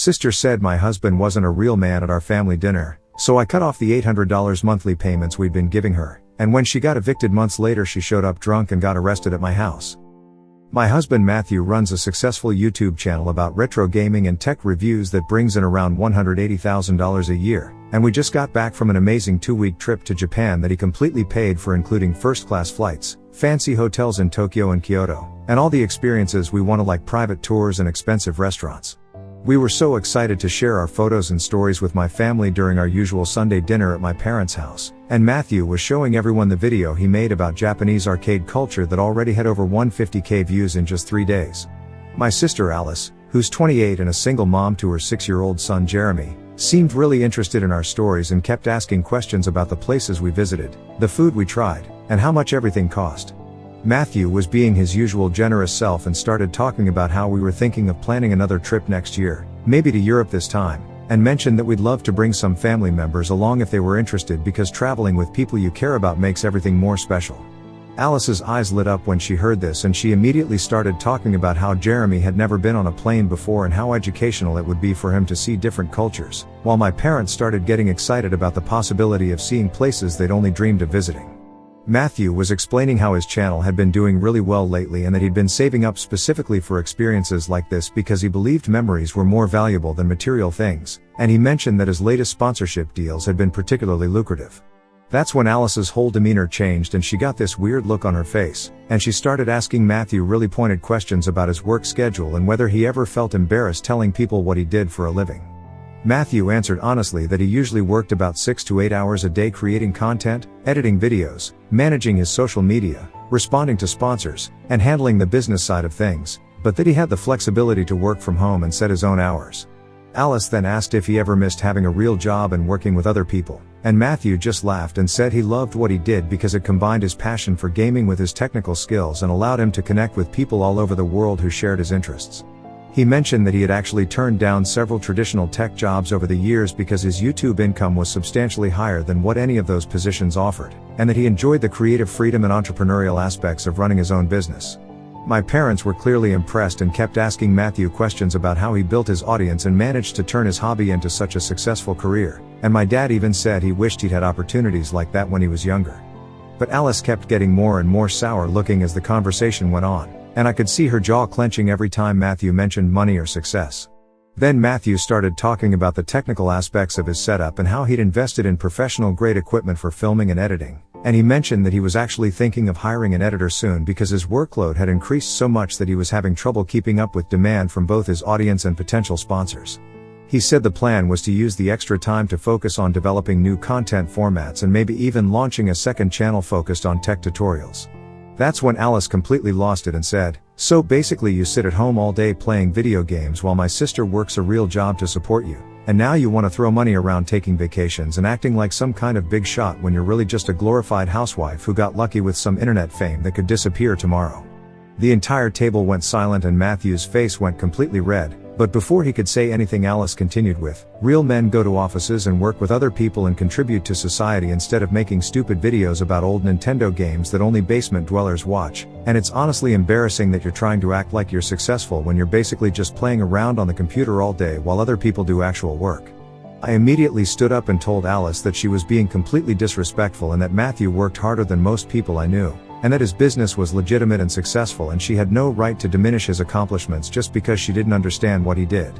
Sister said my husband wasn't a real man at our family dinner, so I cut off the $800 monthly payments we'd been giving her, and when she got evicted months later she showed up drunk and got arrested at my house. My husband Matthew runs a successful YouTube channel about retro gaming and tech reviews that brings in around $180,000 a year, and we just got back from an amazing 2-week trip to Japan that he completely paid for, including first-class flights, fancy hotels in Tokyo and Kyoto, and all the experiences we wanted like private tours and expensive restaurants. We were so excited to share our photos and stories with my family during our usual Sunday dinner at my parents' house, and Matthew was showing everyone the video he made about Japanese arcade culture that already had over 150,000 views in just 3 days. My sister Alice, who's 28 and a single mom to her 6-year-old son Jeremy, seemed really interested in our stories and kept asking questions about the places we visited, the food we tried, and how much everything cost. Matthew was being his usual generous self and started talking about how we were thinking of planning another trip next year, maybe to Europe this time, and mentioned that we'd love to bring some family members along if they were interested because traveling with people you care about makes everything more special. Alice's eyes lit up when she heard this and she immediately started talking about how Jeremy had never been on a plane before and how educational it would be for him to see different cultures, while my parents started getting excited about the possibility of seeing places they'd only dreamed of visiting. Matthew was explaining how his channel had been doing really well lately and that he'd been saving up specifically for experiences like this because he believed memories were more valuable than material things, and he mentioned that his latest sponsorship deals had been particularly lucrative. That's when Alice's whole demeanor changed and she got this weird look on her face, and she started asking Matthew really pointed questions about his work schedule and whether he ever felt embarrassed telling people what he did for a living. Matthew answered honestly that he usually worked about 6 to 8 hours a day creating content, editing videos, managing his social media, responding to sponsors, and handling the business side of things, but that he had the flexibility to work from home and set his own hours. Alice then asked if he ever missed having a real job and working with other people, and Matthew just laughed and said he loved what he did because it combined his passion for gaming with his technical skills and allowed him to connect with people all over the world who shared his interests. He mentioned that he had actually turned down several traditional tech jobs over the years because his YouTube income was substantially higher than what any of those positions offered, and that he enjoyed the creative freedom and entrepreneurial aspects of running his own business. My parents were clearly impressed and kept asking Matthew questions about how he built his audience and managed to turn his hobby into such a successful career, and my dad even said he wished he'd had opportunities like that when he was younger. But Alice kept getting more and more sour looking as the conversation went on, and I could see her jaw clenching every time Matthew mentioned money or success. Then Matthew started talking about the technical aspects of his setup and how he'd invested in professional-grade equipment for filming and editing, and he mentioned that he was actually thinking of hiring an editor soon because his workload had increased so much that he was having trouble keeping up with demand from both his audience and potential sponsors. He said the plan was to use the extra time to focus on developing new content formats and maybe even launching a second channel focused on tech tutorials. That's when Alice completely lost it and said, "So basically you sit at home all day playing video games while my sister works a real job to support you, and now you want to throw money around taking vacations and acting like some kind of big shot when you're really just a glorified housewife who got lucky with some internet fame that could disappear tomorrow." The entire table went silent and Matthew's face went completely red, but before he could say anything Alice continued with, "Real men go to offices and work with other people and contribute to society instead of making stupid videos about old Nintendo games that only basement dwellers watch, and it's honestly embarrassing that you're trying to act like you're successful when you're basically just playing around on the computer all day while other people do actual work." I immediately stood up and told Alice that she was being completely disrespectful and that Matthew worked harder than most people I knew, and that his business was legitimate and successful and she had no right to diminish his accomplishments just because she didn't understand what he did.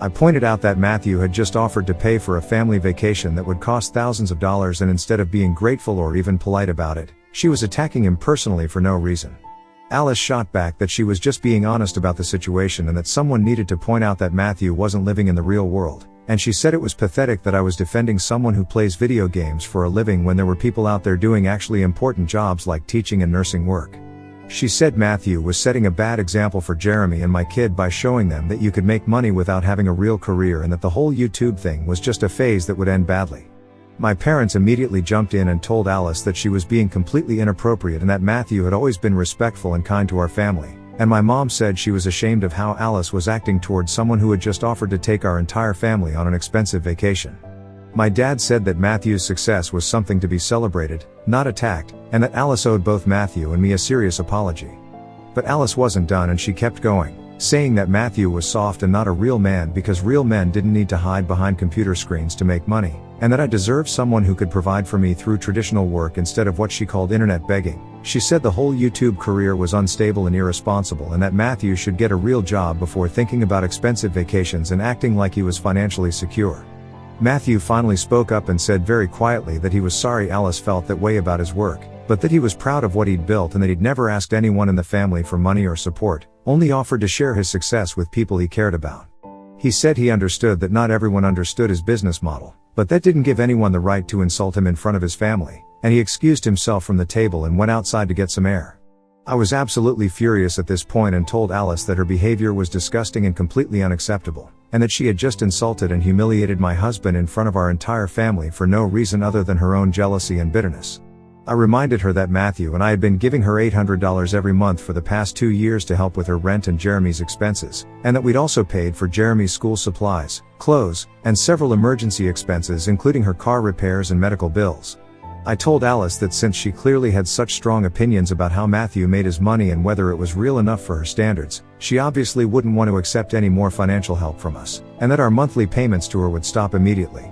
I pointed out that Matthew had just offered to pay for a family vacation that would cost thousands of dollars, and instead of being grateful or even polite about it, she was attacking him personally for no reason. Alice shot back that she was just being honest about the situation and that someone needed to point out that Matthew wasn't living in the real world, and she said it was pathetic that I was defending someone who plays video games for a living when there were people out there doing actually important jobs like teaching and nursing work. She said Matthew was setting a bad example for Jeremy and my kid by showing them that you could make money without having a real career and that the whole YouTube thing was just a phase that would end badly. My parents immediately jumped in and told Alice that she was being completely inappropriate and that Matthew had always been respectful and kind to our family, and my mom said she was ashamed of how Alice was acting towards someone who had just offered to take our entire family on an expensive vacation. My dad said that Matthew's success was something to be celebrated, not attacked, and that Alice owed both Matthew and me a serious apology. But Alice wasn't done and she kept going, saying that Matthew was soft and not a real man because real men didn't need to hide behind computer screens to make money, and that I deserved someone who could provide for me through traditional work instead of what she called internet begging. She said the whole YouTube career was unstable and irresponsible and that Matthew should get a real job before thinking about expensive vacations and acting like he was financially secure. Matthew finally spoke up and said very quietly that he was sorry Alice felt that way about his work, but that he was proud of what he'd built and that he'd never asked anyone in the family for money or support, only offered to share his success with people he cared about. He said he understood that not everyone understood his business model, but that didn't give anyone the right to insult him in front of his family, and he excused himself from the table and went outside to get some air. I was absolutely furious at this point and told Alice that her behavior was disgusting and completely unacceptable, and that she had just insulted and humiliated my husband in front of our entire family for no reason other than her own jealousy and bitterness. I reminded her that Matthew and I had been giving her $800 every month for the past 2 years to help with her rent and Jeremy's expenses, and that we'd also paid for Jeremy's school supplies, clothes, and several emergency expenses including her car repairs and medical bills. I told Alice that since she clearly had such strong opinions about how Matthew made his money and whether it was real enough for her standards, she obviously wouldn't want to accept any more financial help from us, and that our monthly payments to her would stop immediately.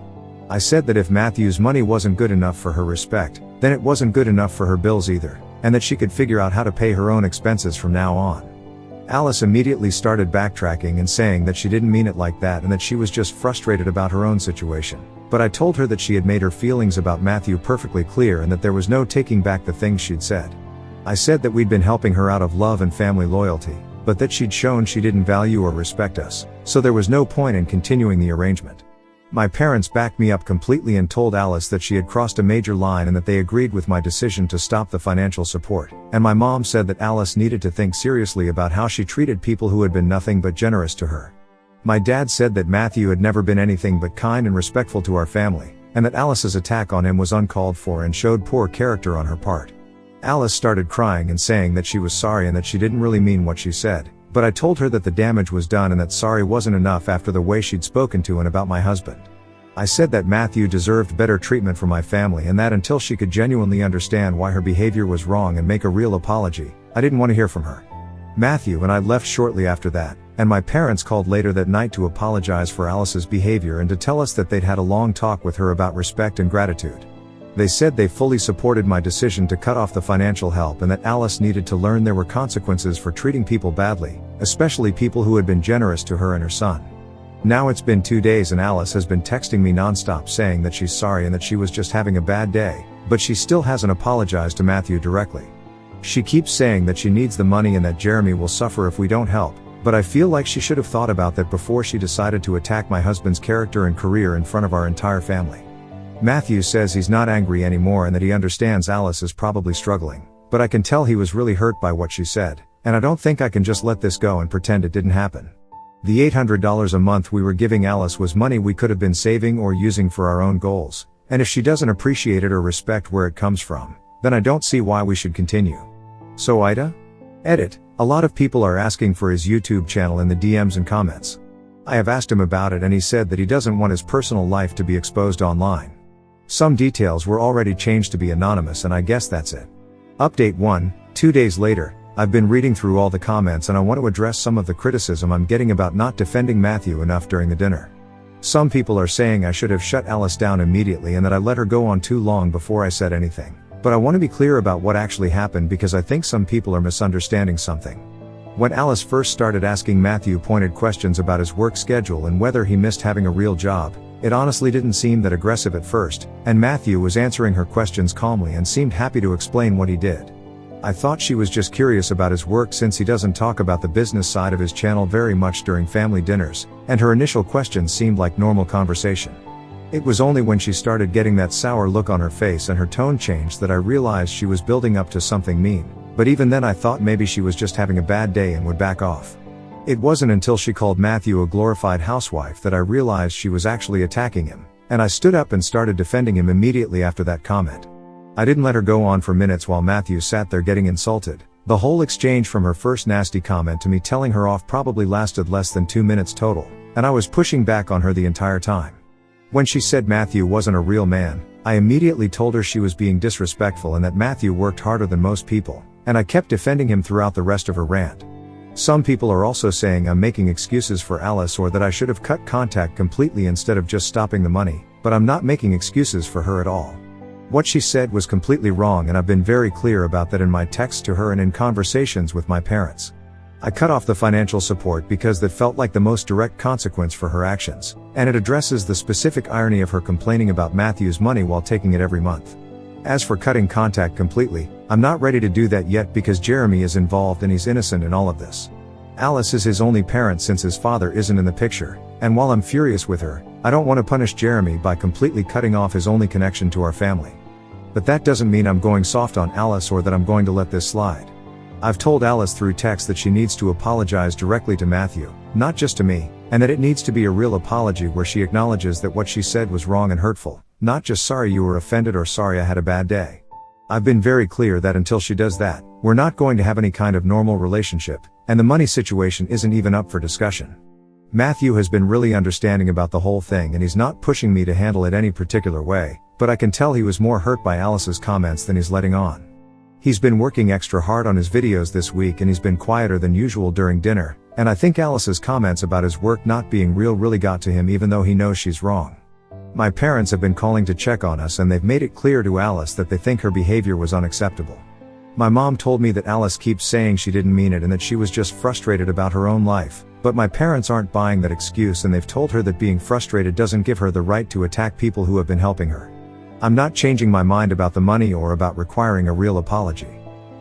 I said that if Matthew's money wasn't good enough for her respect, then it wasn't good enough for her bills either, and that she could figure out how to pay her own expenses from now on. Alice immediately started backtracking and saying that she didn't mean it like that and that she was just frustrated about her own situation. But I told her that she had made her feelings about Matthew perfectly clear and that there was no taking back the things she'd said. I said that we'd been helping her out of love and family loyalty, but that she'd shown she didn't value or respect us, so there was no point in continuing the arrangement. My parents backed me up completely and told Alice that she had crossed a major line and that they agreed with my decision to stop the financial support, and my mom said that Alice needed to think seriously about how she treated people who had been nothing but generous to her. My dad said that Matthew had never been anything but kind and respectful to our family, and that Alice's attack on him was uncalled for and showed poor character on her part. Alice started crying and saying that she was sorry and that she didn't really mean what she said, but I told her that the damage was done and that sorry wasn't enough after the way she'd spoken to and about my husband. I said that Matthew deserved better treatment from my family and that until she could genuinely understand why her behavior was wrong and make a real apology, I didn't want to hear from her. Matthew and I left shortly after that, and my parents called later that night to apologize for Alice's behavior and to tell us that they'd had a long talk with her about respect and gratitude. They said they fully supported my decision to cut off the financial help and that Alice needed to learn there were consequences for treating people badly, especially people who had been generous to her and her son. Now it's been 2 days and Alice has been texting me nonstop saying that she's sorry and that she was just having a bad day, but she still hasn't apologized to Matthew directly. She keeps saying that she needs the money and that Jeremy will suffer if we don't help, but I feel like she should have thought about that before she decided to attack my husband's character and career in front of our entire family. Matthew says he's not angry anymore and that he understands Alice is probably struggling, but I can tell he was really hurt by what she said, and I don't think I can just let this go and pretend it didn't happen. The $800 a month we were giving Alice was money we could have been saving or using for our own goals, and if she doesn't appreciate it or respect where it comes from, then I don't see why we should continue. So Ida? Edit. A lot of people are asking for his YouTube channel in the DMs and comments. I have asked him about it and he said that he doesn't want his personal life to be exposed online. Some details were already changed to be anonymous and I guess that's it. Update 1, 2 days later, I've been reading through all the comments and I want to address some of the criticism I'm getting about not defending Matthew enough during the dinner. Some people are saying I should have shut Alice down immediately and that I let her go on too long before I said anything. But I want to be clear about what actually happened because I think some people are misunderstanding something. When Alice first started asking Matthew pointed questions about his work schedule and whether he missed having a real job, it honestly didn't seem that aggressive at first, and Matthew was answering her questions calmly and seemed happy to explain what he did. I thought she was just curious about his work since he doesn't talk about the business side of his channel very much during family dinners, and her initial questions seemed like normal conversation. It was only when she started getting that sour look on her face and her tone changed that I realized she was building up to something mean, but even then I thought maybe she was just having a bad day and would back off. It wasn't until she called Matthew a glorified housewife that I realized she was actually attacking him, and I stood up and started defending him immediately after that comment. I didn't let her go on for minutes while Matthew sat there getting insulted. The whole exchange from her first nasty comment to me telling her off probably lasted less than 2 minutes total, and I was pushing back on her the entire time. When she said Matthew wasn't a real man, I immediately told her she was being disrespectful and that Matthew worked harder than most people, and I kept defending him throughout the rest of her rant. Some people are also saying I'm making excuses for Alice or that I should have cut contact completely instead of just stopping the money, but I'm not making excuses for her at all. What she said was completely wrong, and I've been very clear about that in my texts to her and in conversations with my parents. I cut off the financial support because that felt like the most direct consequence for her actions, and it addresses the specific irony of her complaining about Matthew's money while taking it every month. As for cutting contact completely, I'm not ready to do that yet because Jeremy is involved and he's innocent in all of this. Alice is his only parent since his father isn't in the picture, and while I'm furious with her, I don't want to punish Jeremy by completely cutting off his only connection to our family. But that doesn't mean I'm going soft on Alice or that I'm going to let this slide. I've told Alice through text that she needs to apologize directly to Matthew, not just to me, and that it needs to be a real apology where she acknowledges that what she said was wrong and hurtful, not just sorry you were offended or sorry I had a bad day. I've been very clear that until she does that, we're not going to have any kind of normal relationship, and the money situation isn't even up for discussion. Matthew has been really understanding about the whole thing and he's not pushing me to handle it any particular way, but I can tell he was more hurt by Alice's comments than he's letting on. He's been working extra hard on his videos this week and he's been quieter than usual during dinner, and I think Alice's comments about his work not being real really got to him even though he knows she's wrong. My parents have been calling to check on us and they've made it clear to Alice that they think her behavior was unacceptable. My mom told me that Alice keeps saying she didn't mean it and that she was just frustrated about her own life, but my parents aren't buying that excuse and they've told her that being frustrated doesn't give her the right to attack people who have been helping her. I'm not changing my mind about the money or about requiring a real apology.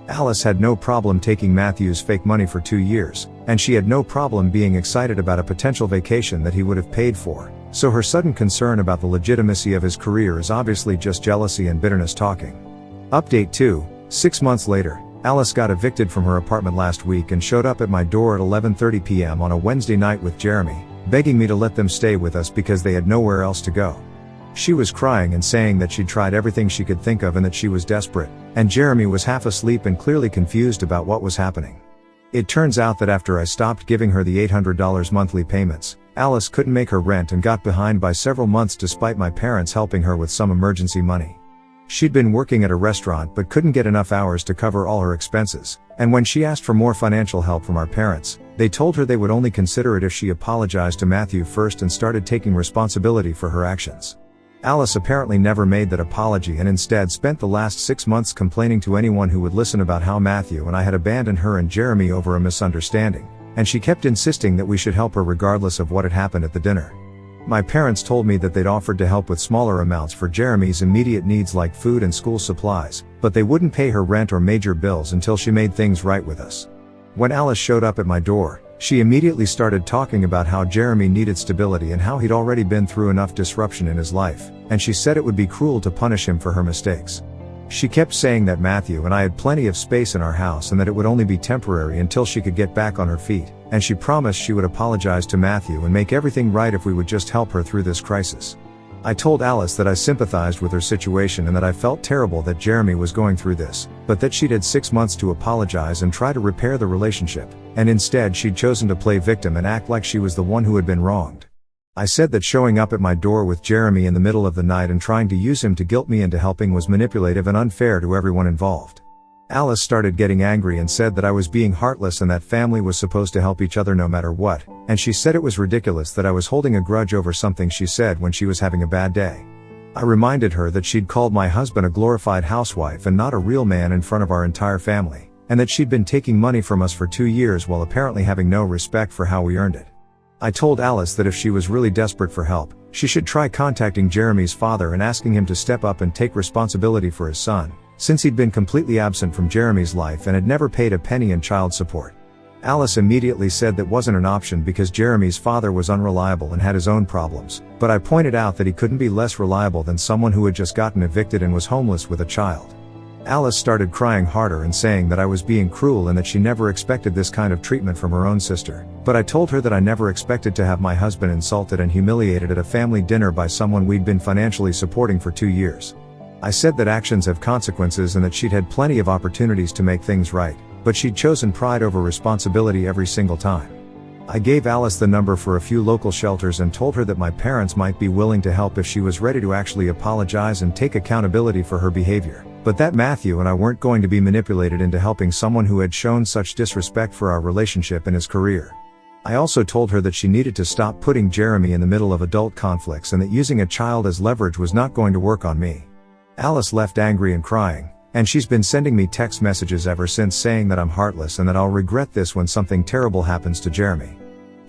Alice had no problem taking Matthew's fake money for 2 years, and she had no problem being excited about a potential vacation that he would have paid for, so her sudden concern about the legitimacy of his career is obviously just jealousy and bitterness talking. Update 2. 6 months later, Alice got evicted from her apartment last week and showed up at my door at 11:30 p.m. on a Wednesday night with Jeremy, begging me to let them stay with us because they had nowhere else to go. She was crying and saying that she'd tried everything she could think of and that she was desperate, and Jeremy was half asleep and clearly confused about what was happening. It turns out that after I stopped giving her the $800 monthly payments, Alice couldn't make her rent and got behind by several months despite my parents helping her with some emergency money. She'd been working at a restaurant but couldn't get enough hours to cover all her expenses, and when she asked for more financial help from our parents, they told her they would only consider it if she apologized to Matthew first and started taking responsibility for her actions. Alice apparently never made that apology and instead spent the last 6 months complaining to anyone who would listen about how Matthew and I had abandoned her and Jeremy over a misunderstanding, and she kept insisting that we should help her regardless of what had happened at the dinner. My parents told me that they'd offered to help with smaller amounts for Jeremy's immediate needs like food and school supplies, but they wouldn't pay her rent or major bills until she made things right with us. When Alice showed up at my door, she immediately started talking about how Jeremy needed stability and how he'd already been through enough disruption in his life, and she said it would be cruel to punish him for her mistakes. She kept saying that Matthew and I had plenty of space in our house and that it would only be temporary until she could get back on her feet, and she promised she would apologize to Matthew and make everything right if we would just help her through this crisis. I told Alice that I sympathized with her situation and that I felt terrible that Jeremy was going through this, but that she'd had 6 months to apologize and try to repair the relationship, and instead she'd chosen to play victim and act like she was the one who had been wronged. I said that showing up at my door with Jeremy in the middle of the night and trying to use him to guilt me into helping was manipulative and unfair to everyone involved. Alice started getting angry and said that I was being heartless and that family was supposed to help each other no matter what, and she said it was ridiculous that I was holding a grudge over something she said when she was having a bad day. I reminded her that she'd called my husband a glorified housewife and not a real man in front of our entire family, and that she'd been taking money from us for 2 years while apparently having no respect for how we earned it. I told Alice that if she was really desperate for help, she should try contacting Jeremy's father and asking him to step up and take responsibility for his son, since he'd been completely absent from Jeremy's life and had never paid a penny in child support. Alice immediately said that wasn't an option because Jeremy's father was unreliable and had his own problems, but I pointed out that he couldn't be less reliable than someone who had just gotten evicted and was homeless with a child. Alice started crying harder and saying that I was being cruel and that she never expected this kind of treatment from her own sister, but I told her that I never expected to have my husband insulted and humiliated at a family dinner by someone we'd been financially supporting for 2 years. I said that actions have consequences and that she'd had plenty of opportunities to make things right, but she'd chosen pride over responsibility every single time. I gave Alice the number for a few local shelters and told her that my parents might be willing to help if she was ready to actually apologize and take accountability for her behavior, But that Matthew and I weren't going to be manipulated into helping someone who had shown such disrespect for our relationship and his career. I also told her that she needed to stop putting Jeremy in the middle of adult conflicts and that using a child as leverage was not going to work on me. Alice left angry and crying, and she's been sending me text messages ever since saying that I'm heartless and that I'll regret this when something terrible happens to Jeremy.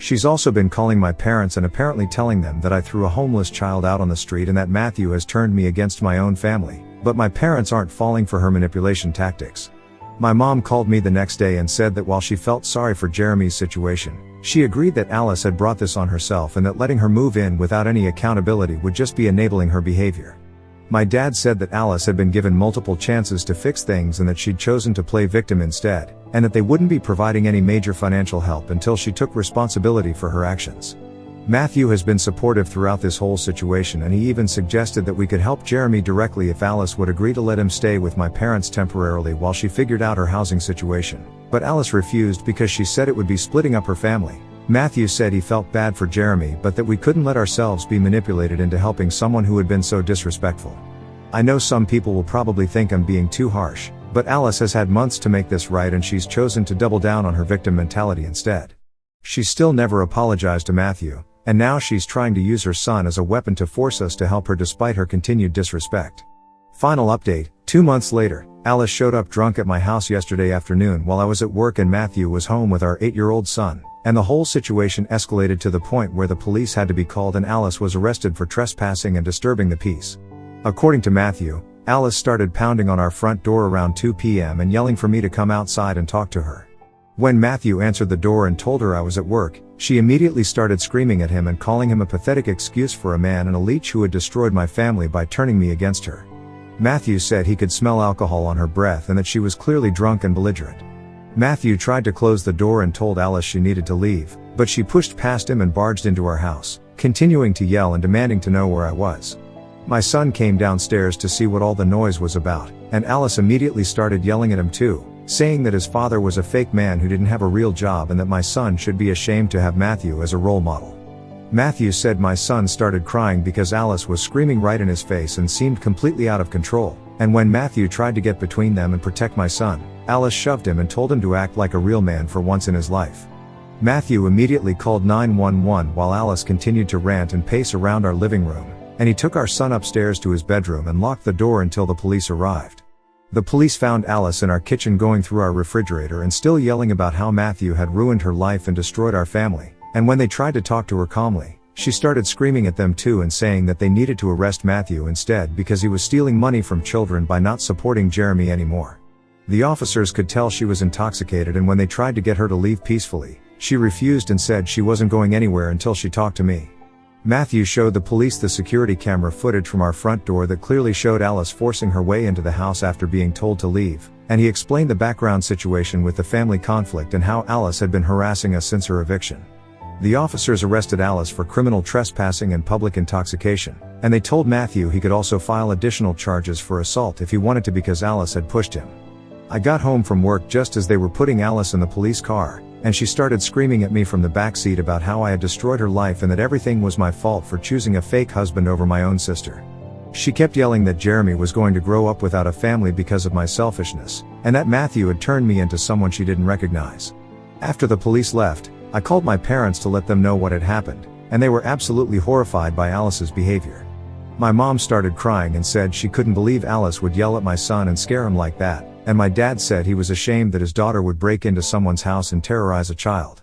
She's also been calling my parents and apparently telling them that I threw a homeless child out on the street and that Matthew has turned me against my own family, but my parents aren't falling for her manipulation tactics. My mom called me the next day and said that while she felt sorry for Jeremy's situation, she agreed that Alice had brought this on herself and that letting her move in without any accountability would just be enabling her behavior. My dad said that Alice had been given multiple chances to fix things and that she'd chosen to play victim instead, and that they wouldn't be providing any major financial help until she took responsibility for her actions. Matthew has been supportive throughout this whole situation, and he even suggested that we could help Jeremy directly if Alice would agree to let him stay with my parents temporarily while she figured out her housing situation. But Alice refused because she said it would be splitting up her family. Matthew said he felt bad for Jeremy but that we couldn't let ourselves be manipulated into helping someone who had been so disrespectful. I know some people will probably think I'm being too harsh, but Alice has had months to make this right and she's chosen to double down on her victim mentality instead. She's still never apologized to Matthew, and now she's trying to use her son as a weapon to force us to help her despite her continued disrespect. Final update, 2 months later, Alice showed up drunk at my house yesterday afternoon while I was at work and Matthew was home with our 8-year-old son, and the whole situation escalated to the point where the police had to be called and Alice was arrested for trespassing and disturbing the peace. According to Matthew, Alice started pounding on our front door around 2 p.m. and yelling for me to come outside and talk to her. When Matthew answered the door and told her I was at work, she immediately started screaming at him and calling him a pathetic excuse for a man and a leech who had destroyed my family by turning me against her. Matthew said he could smell alcohol on her breath and that she was clearly drunk and belligerent. Matthew tried to close the door and told Alice she needed to leave, but she pushed past him and barged into our house, continuing to yell and demanding to know where I was. My son came downstairs to see what all the noise was about, and Alice immediately started yelling at him too, saying that his father was a fake man who didn't have a real job and that my son should be ashamed to have Matthew as a role model. Matthew said my son started crying because Alice was screaming right in his face and seemed completely out of control, and when Matthew tried to get between them and protect my son, Alice shoved him and told him to act like a real man for once in his life. Matthew immediately called 911 while Alice continued to rant and pace around our living room, and he took our son upstairs to his bedroom and locked the door until the police arrived. The police found Alice in our kitchen going through our refrigerator and still yelling about how Matthew had ruined her life and destroyed our family, and when they tried to talk to her calmly, she started screaming at them too and saying that they needed to arrest Matthew instead because he was stealing money from children by not supporting Jeremy anymore. The officers could tell she was intoxicated, and when they tried to get her to leave peacefully, she refused and said she wasn't going anywhere until she talked to me. Matthew showed the police the security camera footage from our front door that clearly showed Alice forcing her way into the house after being told to leave, and he explained the background situation with the family conflict and how Alice had been harassing us since her eviction. The officers arrested Alice for criminal trespassing and public intoxication, and they told Matthew he could also file additional charges for assault if he wanted to because Alice had pushed him. I got home from work just as they were putting Alice in the police car, and she started screaming at me from the back seat about how I had destroyed her life and that everything was my fault for choosing a fake husband over my own sister. She kept yelling that Jeremy was going to grow up without a family because of my selfishness, and that Matthew had turned me into someone she didn't recognize. After the police left, I called my parents to let them know what had happened, and they were absolutely horrified by Alice's behavior. My mom started crying and said she couldn't believe Alice would yell at my son and scare him like that, and my dad said he was ashamed that his daughter would break into someone's house and terrorize a child.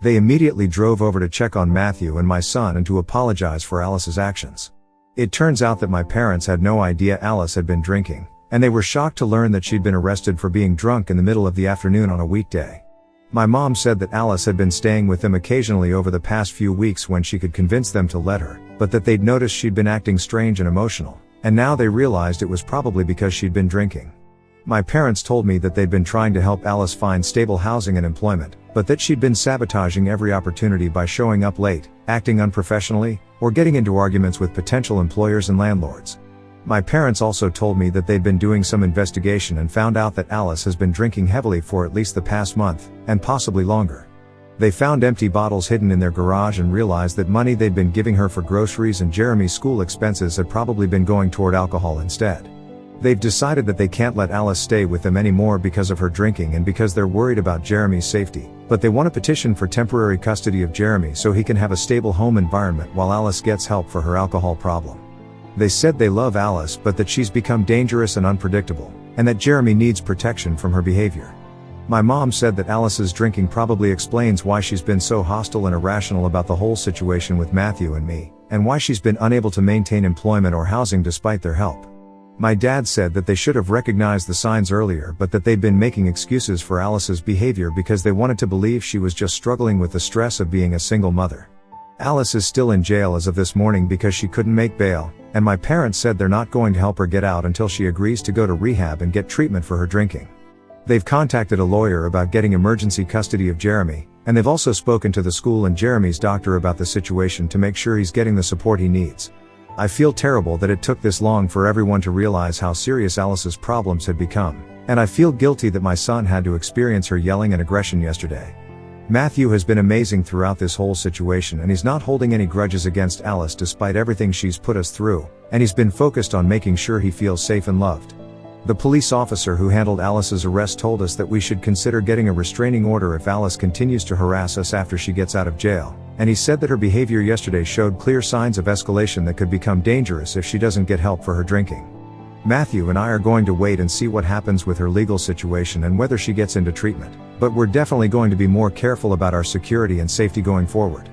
They immediately drove over to check on Matthew and my son and to apologize for Alice's actions. It turns out that my parents had no idea Alice had been drinking, and they were shocked to learn that she'd been arrested for being drunk in the middle of the afternoon on a weekday. My mom said that Alice had been staying with them occasionally over the past few weeks when she could convince them to let her, but that they'd noticed she'd been acting strange and emotional, and now they realized it was probably because she'd been drinking. My parents told me that they'd been trying to help Alice find stable housing and employment, but that she'd been sabotaging every opportunity by showing up late, acting unprofessionally, or getting into arguments with potential employers and landlords. My parents also told me that they'd been doing some investigation and found out that Alice has been drinking heavily for at least the past month, and possibly longer. They found empty bottles hidden in their garage and realized that money they'd been giving her for groceries and Jeremy's school expenses had probably been going toward alcohol instead. They've decided that they can't let Alice stay with them anymore because of her drinking and because they're worried about Jeremy's safety, but they want to petition for temporary custody of Jeremy so he can have a stable home environment while Alice gets help for her alcohol problem. They said they love Alice but that she's become dangerous and unpredictable, and that Jeremy needs protection from her behavior. My mom said that Alice's drinking probably explains why she's been so hostile and irrational about the whole situation with Matthew and me, and why she's been unable to maintain employment or housing despite their help. My dad said that they should have recognized the signs earlier but that they'd been making excuses for Alice's behavior because they wanted to believe she was just struggling with the stress of being a single mother. Alice is still in jail as of this morning because she couldn't make bail, and my parents said they're not going to help her get out until she agrees to go to rehab and get treatment for her drinking. They've contacted a lawyer about getting emergency custody of Jeremy, and they've also spoken to the school and Jeremy's doctor about the situation to make sure he's getting the support he needs. I feel terrible that it took this long for everyone to realize how serious Alice's problems had become, and I feel guilty that my son had to experience her yelling and aggression yesterday. Matthew has been amazing throughout this whole situation and he's not holding any grudges against Alice despite everything she's put us through, and he's been focused on making sure he feels safe and loved. The police officer who handled Alice's arrest told us that we should consider getting a restraining order if Alice continues to harass us after she gets out of jail, and he said that her behavior yesterday showed clear signs of escalation that could become dangerous if she doesn't get help for her drinking. Matthew and I are going to wait and see what happens with her legal situation and whether she gets into treatment, but we're definitely going to be more careful about our security and safety going forward.